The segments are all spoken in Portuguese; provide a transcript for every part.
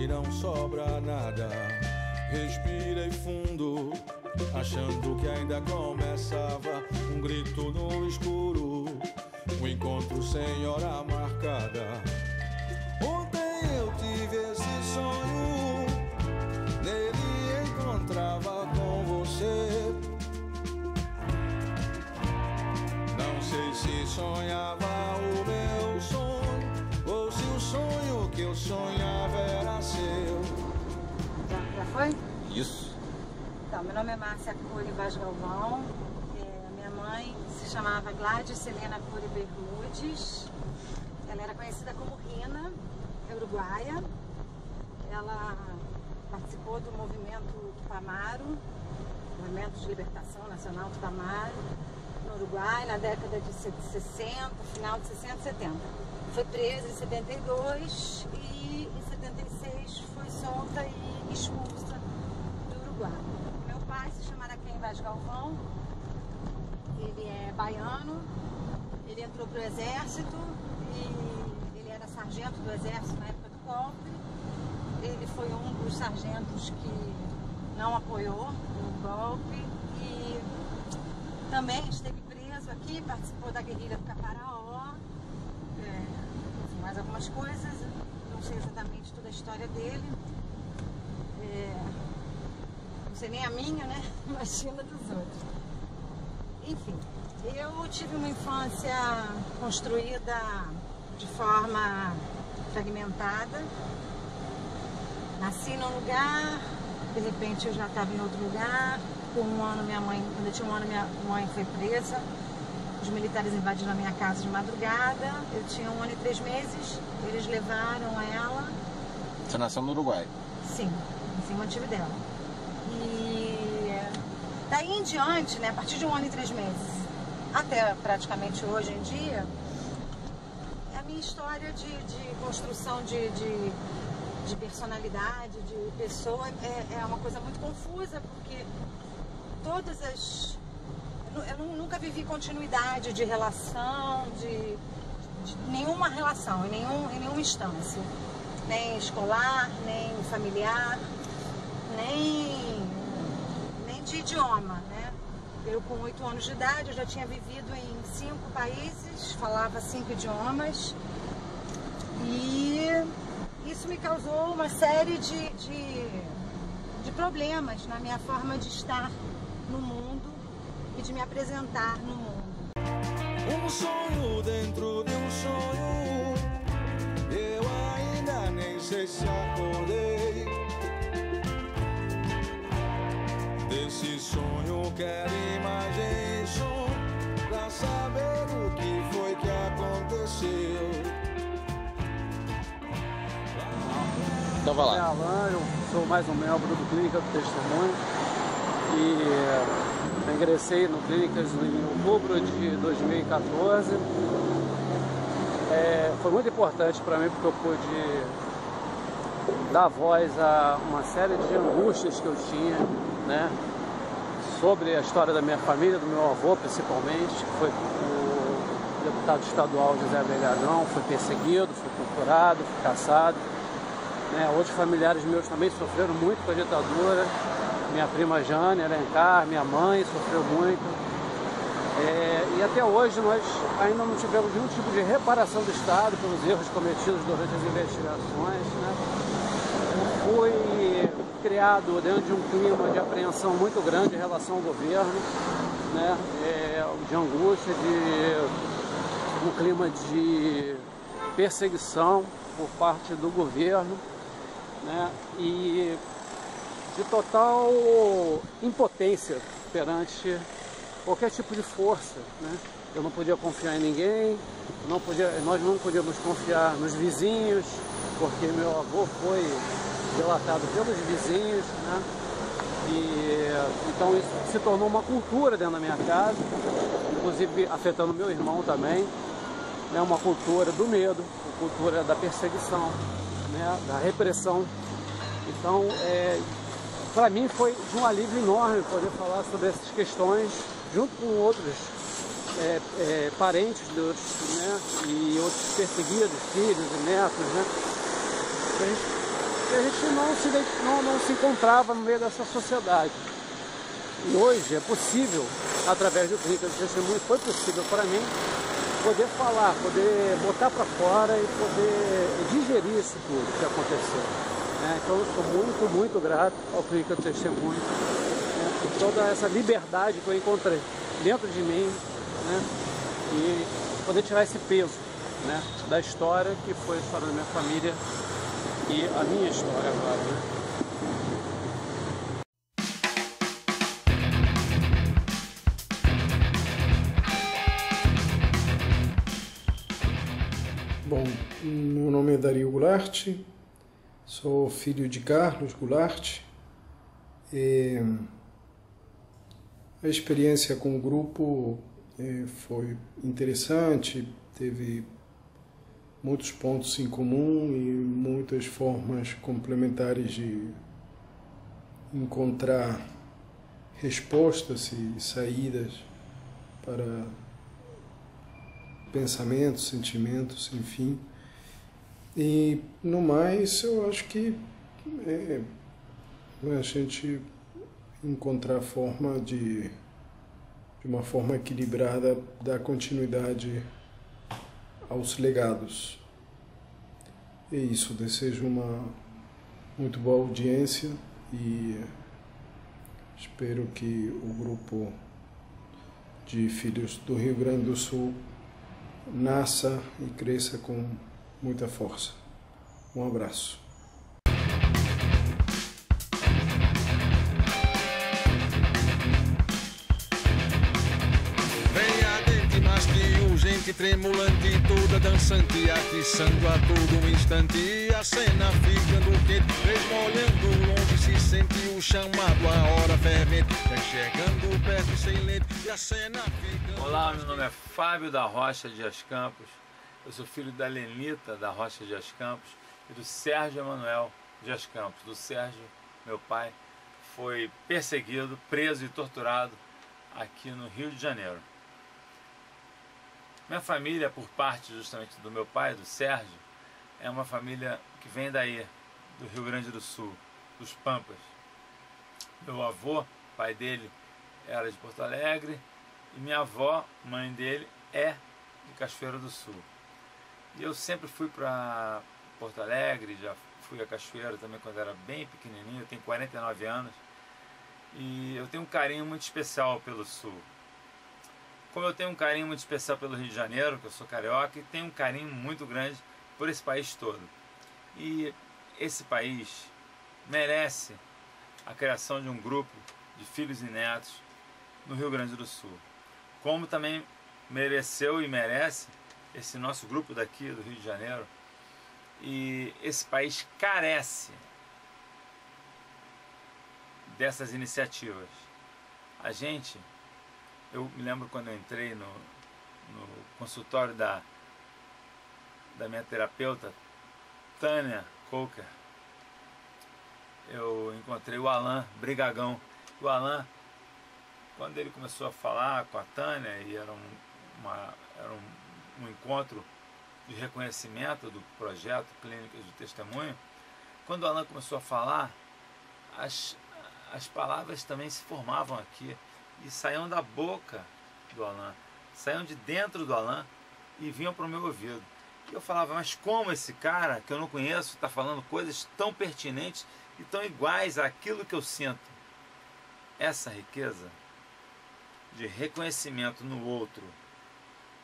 e não sobra nada. Respirei fundo, achando que ainda começava um grito no escuro, um encontro sem hora marcada. Ontem eu tive esse sonho, nele encontrava com você. Não sei se sonhava o meu sonho, ou se o sonho que eu sonhava era seu. Já foi? Isso. Então, meu nome é Márcia Cury Vaz Galvão. Minha mãe se chamava Gladys Helena Cury Bermudes. Ela era conhecida como Rina, é uruguaia. Ela participou do movimento Tupamaro, Movimento de Libertação Nacional Tupamaro, no Uruguai, na década de 60, final de 60 e 70. Foi presa em 72 e em 76 foi solta e expulsa do Uruguai. Meu pai se chama Araquém Vaz Galvão, ele é baiano, ele entrou para o exército e ele era sargento do exército na época do golpe. Ele foi um dos sargentos que não apoiou o golpe e também esteve preso aqui, participou da guerrilha do Caparaó, enfim, mais algumas coisas, não sei exatamente toda a história dele, não sei nem a minha, né? Imagina dos outros. Enfim, eu tive uma infância construída de forma fragmentada. Nasci num lugar, de repente eu já estava em outro lugar. Com um ano, quando eu tinha um ano, minha mãe foi presa. Os militares invadiram a minha casa de madrugada. Eu tinha 1 ano e 3 meses. Eles levaram ela. Você nasceu no Uruguai? Sim, em cima tive dela. E daí em diante, né, a partir de 1 ano e 3 meses, até praticamente hoje em dia, é a minha história de construção de personalidade, de pessoa, é uma coisa muito confusa, porque eu nunca vivi continuidade de relação, de nenhuma relação, em nenhuma instância, nem escolar, nem familiar, nem de idioma, né? Eu com 8 anos de idade, eu já tinha vivido em 5 países, falava 5 idiomas, e isso me causou uma série de problemas na minha forma de estar no mundo e de me apresentar no mundo. Um sonho dentro de um sonho, eu ainda nem sei se acordei. Desse sonho quero imagem e som, pra saber o que foi que aconteceu. Então vai lá. Alan, eu sou mais um membro do Clínica do Testemunho e eu ingressei no Clínicas em outubro de 2014. Foi muito importante para mim porque eu pude dar voz a uma série de angústias que eu tinha, né, sobre a história da minha família, do meu avô principalmente, que foi o deputado estadual José Abelhadão, foi perseguido, foi torturado, foi caçado. Outros familiares meus também sofreram muito com a ditadura. Minha prima Jane Alencar, minha mãe sofreu muito. E até hoje nós ainda não tivemos nenhum tipo de reparação do Estado pelos erros cometidos durante as investigações, né? Eu fui criado dentro de um clima de apreensão muito grande em relação ao governo, né? De angústia, de um clima de perseguição por parte do governo, né, e de total impotência perante qualquer tipo de força, né? Eu não podia confiar em ninguém, nós não podíamos confiar nos vizinhos, porque meu avô foi delatado pelos vizinhos, né? Então isso se tornou uma cultura dentro da minha casa, inclusive afetando meu irmão também, né? Uma cultura do medo, uma cultura da perseguição, né, da repressão. Então, para mim foi de um alívio enorme poder falar sobre essas questões junto com outros parentes né, e outros perseguidos, filhos e netos, né, porque a gente não se encontrava no meio dessa sociedade. E hoje é possível, através do Clínica de Testemunho, foi possível para mim poder falar, poder botar para fora e poder digerir isso tudo que aconteceu. Então eu sou muito, muito grato ao Clínica de Testemunho, por toda essa liberdade que eu encontrei dentro de mim, e poder tirar esse peso da história que foi a história da minha família e a minha história agora. Bom, meu nome é Dario Goulart, sou filho de Carlos Goulart. A experiência com o grupo foi interessante, teve muitos pontos em comum e muitas formas complementares de encontrar respostas e saídas para pensamentos, sentimentos, enfim. E no mais, eu acho que a gente encontrar a forma de uma forma equilibrada, dar continuidade aos legados. É isso, desejo uma muito boa audiência e espero que o grupo de filhos do Rio Grande do Sul nasça e cresça com muita força. Um abraço. Tremulante, toda dançante, atiçando a todo instante. A cena ficando quente, mesmo olhando longe, se sente o chamado, a hora fervente. Enxergando perto sem lente, e a cena ficando... Olá, meu nome é Fábio da Rocha Dias Campos. Eu sou filho da Lenita da Rocha Dias Campos e do Sérgio Emanuel Dias Campos. Do Sérgio, meu pai, foi perseguido, preso e torturado aqui no Rio de Janeiro. Minha família, por parte justamente do meu pai, do Sérgio, é uma família que vem daí, do Rio Grande do Sul, dos Pampas. Meu avô, pai dele, era de Porto Alegre, e minha avó, mãe dele, é de Cachoeira do Sul. E eu sempre fui para Porto Alegre, já fui a Cachoeira também quando era bem pequenininho, eu tenho 49 anos, e eu tenho um carinho muito especial pelo Sul. Como eu tenho um carinho muito especial pelo Rio de Janeiro, que eu sou carioca, e tenho um carinho muito grande por esse país todo. E esse país merece a criação de um grupo de filhos e netos no Rio Grande do Sul. Como também mereceu e merece esse nosso grupo daqui do Rio de Janeiro. E esse país carece dessas iniciativas. Eu me lembro quando eu entrei no consultório da minha terapeuta, Tânia Coker, eu encontrei o Alain Brigagão. O Alain, quando ele começou a falar com a Tânia, e era um encontro de reconhecimento do projeto Clínicas de Testemunho, quando o Alain começou a falar, as palavras também se formavam aqui. E saíam da boca do Alain, saíam de dentro do Alain e vinham para o meu ouvido. E eu falava, mas como esse cara, que eu não conheço, está falando coisas tão pertinentes e tão iguais àquilo que eu sinto? Essa riqueza de reconhecimento no outro,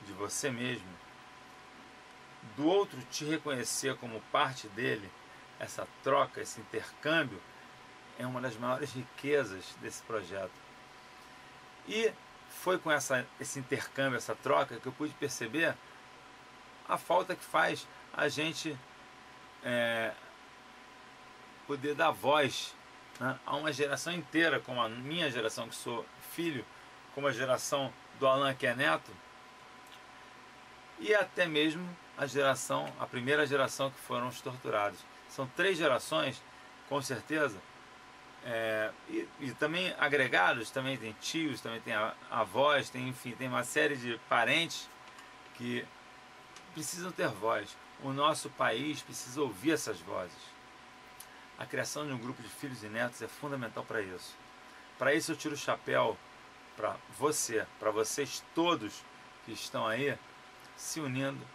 de você mesmo, do outro te reconhecer como parte dele, essa troca, esse intercâmbio, é uma das maiores riquezas desse projeto. E foi com esse intercâmbio, essa troca, que eu pude perceber a falta que faz a gente poder dar voz, né, a uma geração inteira, como a minha geração, que sou filho, como a geração do Alain, que é neto, e até mesmo a primeira geração que foram os torturados. São 3 gerações, com certeza. E também agregados, também tem tios, também tem avós, enfim, tem uma série de parentes que precisam ter voz. O nosso país precisa ouvir essas vozes. A criação de um grupo de filhos e netos é fundamental para isso. Para isso eu tiro o chapéu para você, para vocês todos que estão aí se unindo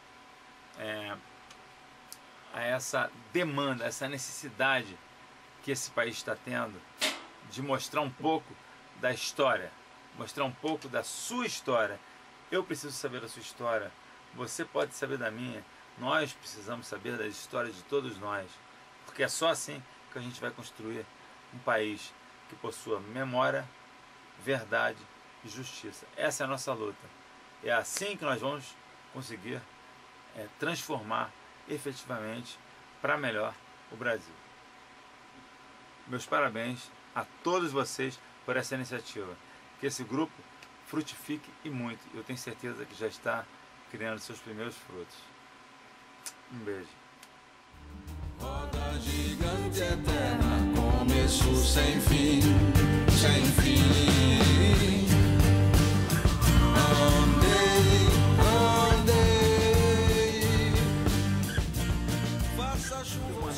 a essa demanda, essa necessidade que esse país está tendo de mostrar um pouco da história, mostrar um pouco da sua história. Eu preciso saber da sua história, você pode saber da minha, nós precisamos saber das histórias de todos nós, porque é só assim que a gente vai construir um país que possua memória, verdade e justiça. Essa é a nossa luta. É assim que nós vamos conseguir transformar efetivamente para melhor o Brasil. Meus parabéns a todos vocês por essa iniciativa. Que esse grupo frutifique e muito. Eu tenho certeza que já está criando seus primeiros frutos. Um beijo. Roda gigante eterna, começo sem fim, sem fim.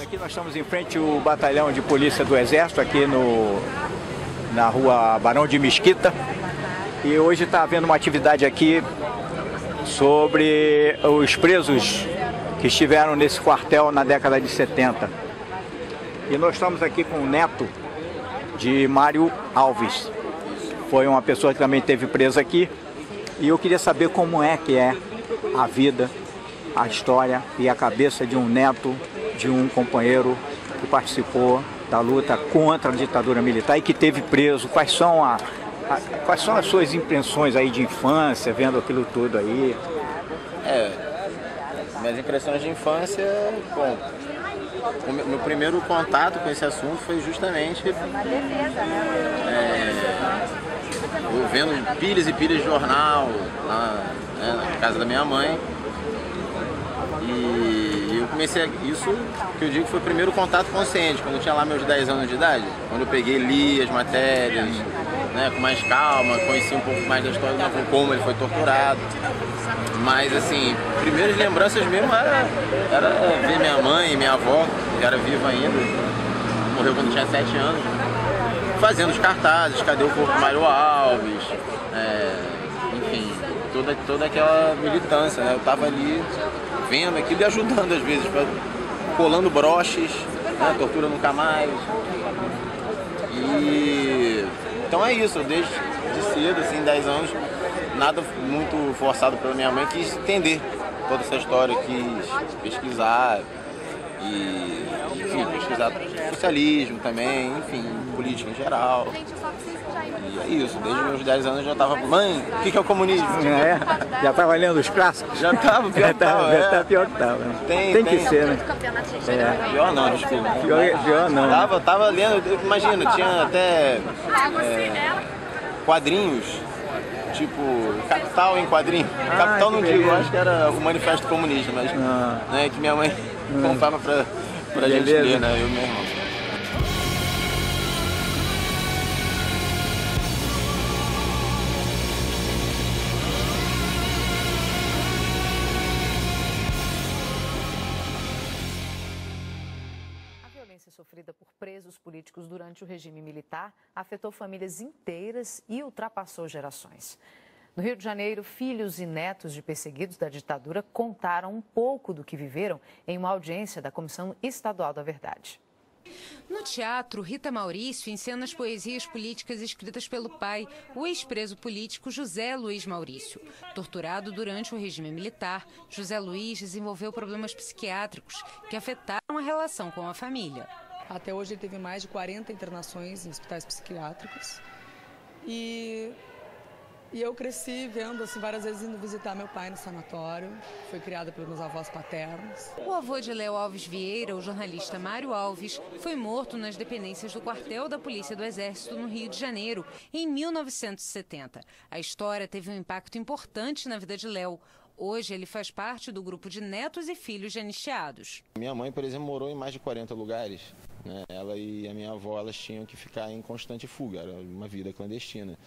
Aqui nós estamos em frente ao batalhão de polícia do Exército, aqui na rua Barão de Mesquita. E hoje está havendo uma atividade aqui sobre os presos que estiveram nesse quartel na década de 70. E nós estamos aqui com o neto de Mário Alves. Foi uma pessoa que também esteve presa aqui. E eu queria saber como é que é a vida, a história e a cabeça de um neto de um companheiro que participou da luta contra a ditadura militar e que teve preso. Quais são as suas impressões aí de infância, vendo aquilo tudo aí? Minhas impressões de infância, bom, o meu primeiro contato com esse assunto foi justamente eu vendo pilhas e pilhas de jornal na casa da minha mãe. E eu comecei, isso que eu digo que foi o primeiro contato consciente, quando eu tinha lá meus 10 anos de idade, quando eu peguei, li as matérias, né, com mais calma, conheci um pouco mais da história do como ele foi torturado. Mas assim, primeiras lembranças mesmo era ver minha mãe e minha avó, que era viva ainda, morreu quando eu tinha 7 anos, fazendo os cartazes, cadê o corpo do Mário Alves, enfim, toda aquela militância, né? Eu tava ali vendo aquilo e ajudando às vezes, colando broches, né? Tortura nunca mais. E então é isso, eu desde cedo, assim, 10 anos, nada muito forçado pela minha mãe, quis entender toda essa história, quis pesquisar e, enfim, pesquisar socialismo também, enfim, política em geral. E é isso, desde meus 10 anos eu já tava, mãe, o que é o comunismo? Já tava lendo os clássicos? Já tava, pior que tava. Pior que tava. Tem que ser, né? Pior não, desculpa. Pior não. Tava lendo, imagina, tinha até quadrinhos, tipo, Capital em quadrinho. Capital não digo, acho que era o Manifesto Comunista, mas né, que minha mãe comprava pra gente ler, né, eu e meu irmão. Sofrida por presos políticos durante o regime militar, afetou famílias inteiras e ultrapassou gerações. No Rio de Janeiro, filhos e netos de perseguidos da ditadura contaram um pouco do que viveram em uma audiência da Comissão Estadual da Verdade. No teatro, Rita Maurício encena as poesias políticas escritas pelo pai, o ex-preso político José Luiz Maurício. Torturado durante o regime militar, José Luiz desenvolveu problemas psiquiátricos que afetaram a relação com a família. Até hoje ele teve mais de 40 internações em hospitais psiquiátricos. E eu cresci vendo, assim, várias vezes indo visitar meu pai no sanatório. Foi criada pelos meus avós paternos. O avô de Léo Alves Vieira, o jornalista Mário Alves, foi morto nas dependências do quartel da Polícia do Exército no Rio de Janeiro, em 1970. A história teve um impacto importante na vida de Léo. Hoje ele faz parte do grupo de netos e filhos de anistiados. Minha mãe, por exemplo, morou em mais de 40 lugares. Né? Ela e a minha avó, elas tinham que ficar em constante fuga, era uma vida clandestina.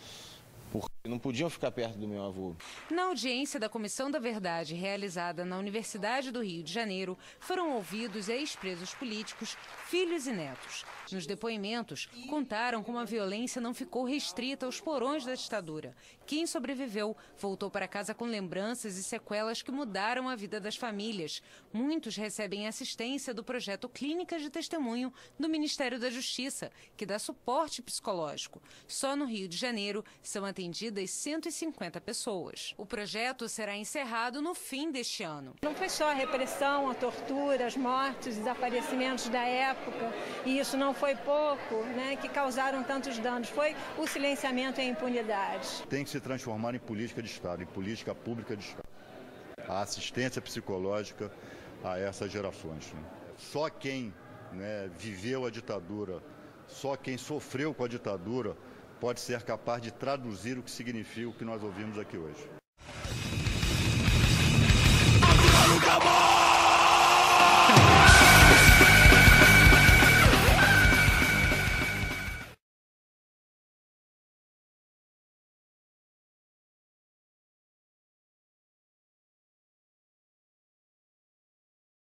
Por Não podiam ficar perto do meu avô. Na audiência da Comissão da Verdade, realizada na Universidade do Rio de Janeiro, foram ouvidos ex-presos políticos, filhos e netos. Nos depoimentos, contaram como a violência não ficou restrita aos porões da ditadura. Quem sobreviveu voltou para casa com lembranças e sequelas que mudaram a vida das famílias. Muitos recebem assistência do projeto Clínicas de Testemunho do Ministério da Justiça, que dá suporte psicológico. Só no Rio de Janeiro são atendidas 150 pessoas. O projeto será encerrado no fim deste ano. Não foi só a repressão, a tortura, as mortes, os desaparecimentos da época, e isso não foi pouco, né, que causaram tantos danos. Foi o silenciamento e a impunidade. Tem que se transformar em política de Estado, em política pública de Estado. A assistência psicológica a essas gerações. Só quem, né, viveu a ditadura, só quem sofreu com a ditadura pode ser capaz de traduzir o que significa o que nós ouvimos aqui hoje.